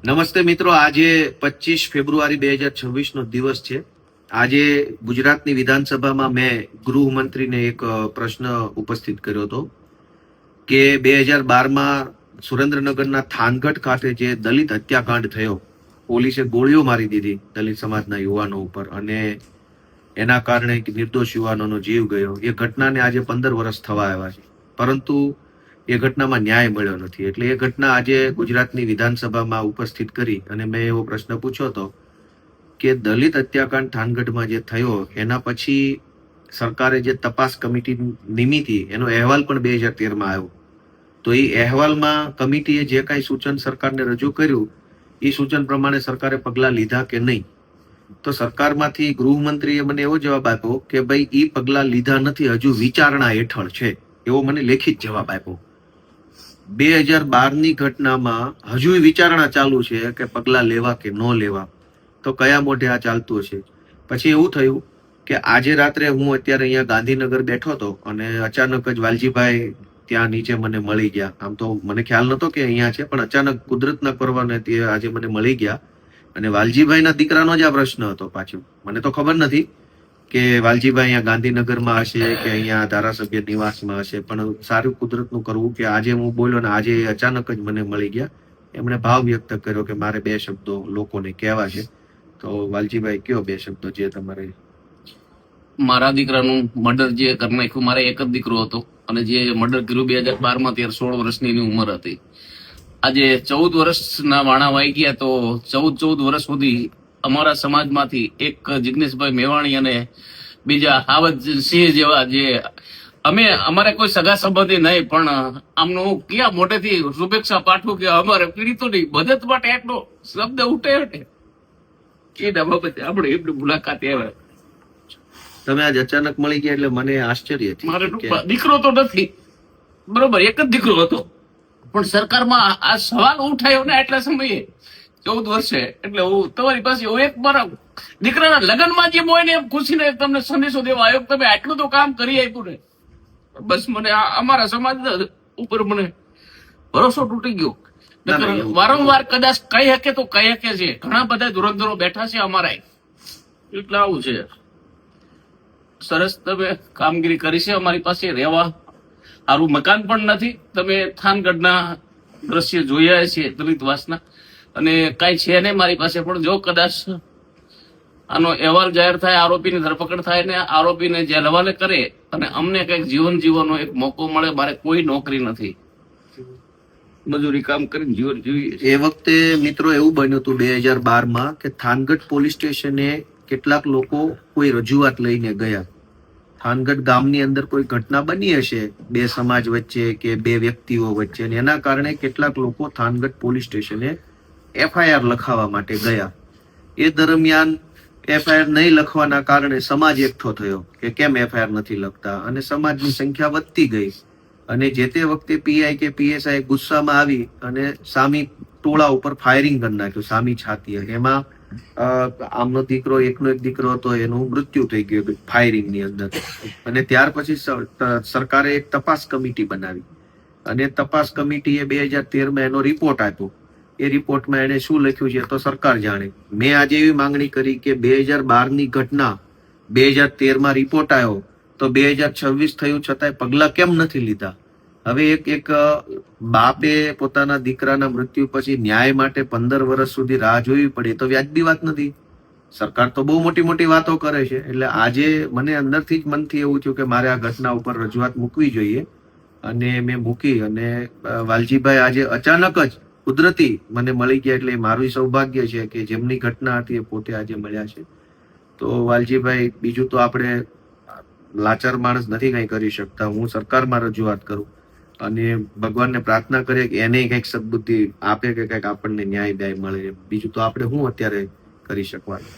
નમસ્તે મિત્રો, આજે 25 ફેબ્રુઆરી 2026 નો દિવસ છે. આજે ગુજરાતની વિધાનસભામાં મેં ગૃહમંત્રીને એક પ્રશ્ન ઉપસ્થિત કર્યો હતો કે 2012માં સુરેન્દ્રનગરના થાનગઢ ખાતે જે દલિત હત્યાકાંડ થયો, પોલીસે ગોળીઓ મારી દીધી દલિત સમાજના યુવાનો ઉપર અને એના કારણે નિર્દોષ યુવાનોનો જીવ ગયો. એ ઘટનાને આજે 15 વર્ષ થવા આવ્યા છે, પરંતુ એ ઘટનામાં ન્યાય મળ્યો નથી. એટલે એ ઘટના આજે ગુજરાતની વિધાનસભામાં ઉપસ્થિત કરી અને મેં એવો પ્રશ્ન પૂછ્યો હતો કે દલિત હત્યાકાંડ થાનગઢમાં જે થયો એના પછી સરકારે જે તપાસ કમિટી નિમી હતી એનો અહેવાલ પણ 2013માં આવ્યો. તો એ અહેવાલમાં કમિટીએ જે કાંઈ સૂચન સરકારને રજૂ કર્યું એ સૂચન પ્રમાણે સરકારે પગલાં લીધા કે નહીં. તો સરકારમાંથી ગૃહમંત્રીએ મને એવો જવાબ આપ્યો કે ભાઈ એ પગલાં લીધા નથી, હજુ વિચારણા હેઠળ છે, એવો મને લેખિત જવાબ આપ્યો. 2012ની ઘટનામાં હજુ વિચારણા ચાલુ છે કે પગલાં લેવા કે ન લેવા. તો કયા મોઢે આ ચાલતું હશે? પછી એવું થયું કે આજે રાત્રે હું અત્યારે અહીંયા ગાંધીનગર બેઠો હતો અને અચાનક જ વાલજીભાઈ ત્યાં નીચે મને મળી ગયા. આમ તો મને ખ્યાલ નતો કે અહીંયા છે, પણ અચાનક કુદરતના પરવાને તે આજે મને મળી ગયા. અને વાલજીભાઈના દીકરાનો જ આ પ્રશ્ન હતો. પાછું મને તો ખબર નથી કે વાલજીભાઈ અહીંયા ગાંધીનગરમાં હશે કે અહીંયા ધારાસભ્ય નિવાસમાં હશે, પણ સારું કુદરતનું કરવું કે આજે હું બોલ્યો ને આજે અચાનક જ મને મળી ગયા. એમણે ભાવ વ્યક્ત કર્યો કે મારે 2 શબ્દો લોકોને કહેવા છે. તો વાલજીભાઈ કયો 2 શબ્દો જે તમારે. મારા દીકરાનું મર્ડર જે કરી નાખ્યું, મારે એક જ દીકરો હતો અને જે મર્ડર કર્યું 2012માં, ત્યારે 16 વર્ષની એની ઉંમર હતી. આજે 14 વર્ષના વાણા વાઈ ગયા. તો 14 વર્ષ સુધી અમારા સમાજમાંથી એક જિગ્નેશભાઈ મેવાણી અને બીજા હાવજસિંહ જેવા જે અમારે કોઈ સગા સંબંધી નહીં, પણ આમનું ક્યાં મોટેથી શુભેચ્છા પાઠવું કે અમારે પીડિતોની મદદ માટે એટલો શબ્દ ઉઠે એના બાબતે આપણે એમની મુલાકાત આવે. તમે આજ અચાનક મળી ગયા એટલે મને આશ્ચર્ય થયું. મારે દીકરો તો નથી, બરોબર, એક જ દીકરો હતો, પણ સરકારમાં આ સવાલ ઉઠાયો ને એટલા સમયે 14 વર્ષે. એટલે હું તમારી પાસે એક મારા દીકરાના લગ્નમાં જે હોય ને એમ ખુશીને તમને સંદેશો દેવા આવ્યો, તમે આટલું તો કામ કરી આપ્યું ને. બસ મને અમારા સમાજ ઉપર મને ભરોસો તૂટી ગયો. વારંવાર કદાચ કહી શકે તો કહી શકે છે, ઘણા બધા ધુરંધરો બેઠા છે અમારા, એટલે આવું છે. સરસ તમે કામગીરી કરી છે. અમારી પાસે રહેવા સારું મકાન પણ નથી. તમે થાનગઢના દ્રશ્ય જોયા છે દલિતવાસના, અને કાંઈ છે નહીં મારી પાસે. પણ જો કદાચ આનો અહેવાલ જાહેર થાય, આરોપીની ધરપકડ થાય ને આરોપીને જેલ હવાલે કરે અને અમને કંઈક જીવન જીવવાનો એક મોકો મળે. મારે કોઈ નોકરી નથી, મજૂરી કામ કરીને જીવન જીવીએ. એ વખતે મિત્રો એવું બન્યું હતું 2012માં કે થાનગઢ પોલીસ સ્ટેશને કેટલાક લોકો કોઈ રજૂઆત લઈને ગયા. થાનગઢ ગામની અંદર કોઈ ઘટના બની હશે 2 સમાજ વચ્ચે કે 2 વ્યક્તિઓ વચ્ચે, અને એના કારણે કેટલાક લોકો થાનગઢ પોલીસ સ્ટેશને FIR લખાવવા માટે ગયા. એ દરમિયાન FIR નહીં લખવાના કારણે સમાજ એકઠો થયો કે કેમ FIR નથી લખતા, અને સમાજની સંખ્યા વધતી ગઈ. અને જે તે વખતે PI કે PSI ગુસ્સામાં આવી અને સામી ટોળા ઉપર ફાયરિંગ કરી નાખ્યું, સામી છાતીએ. એમાં આમનો દીકરો, એકનો એક દીકરો હતો, એનું મૃત્યુ થઈ ગયું ફાયરિંગની અંદર. અને ત્યાર પછી સરકારે એક તપાસ કમિટી બનાવી અને તપાસ કમિટીએ 2013માં એનો રિપોર્ટ આપ્યો. એ રિપોર્ટમાં એને શું લખ્યું છે તો સરકાર જાણે. મેં આજે એવી માંગણી કરી કે 2012ની ઘટના 2013માં રિપોર્ટ આવ્યો તો 2026 થયું છતાંય પગલાં કેમ નથી લીધા? હવે એક બાપે પોતાના દીકરાના મૃત્યુ પછી ન્યાય માટે 15 વર્ષ સુધી રાહ જોવી પડે તો વ્યાજબી વાત નથી. સરકાર તો બહુ મોટી મોટી વાતો કરે છે. એટલે આજે મને અંદરથી જ મનથી એવું થયું કે મારે આ ઘટના ઉપર રજૂઆત મૂકવી જોઈએ, અને મેં મૂકી. અને વાલજીભાઈ આજે અચાનક જ કુદરતી મને મળી ગયા, એટલે મારું સૌભાગ્ય છે કે જેમની ઘટના હતી એ પોતે આજે મળ્યા છે. તો વાલજીભાઈ, બીજું તો આપણે લાચાર માણસ નથી કંઈ કરી શકતા. હું સરકારમાં રજૂઆત કરું અને ભગવાનને પ્રાર્થના કરીએ કે એને કંઈક સદબુદ્ધિ આપે કે કંઈક આપણને ન્યાય મળે. બીજું તો આપણે શું અત્યારે કરી શકવાનું.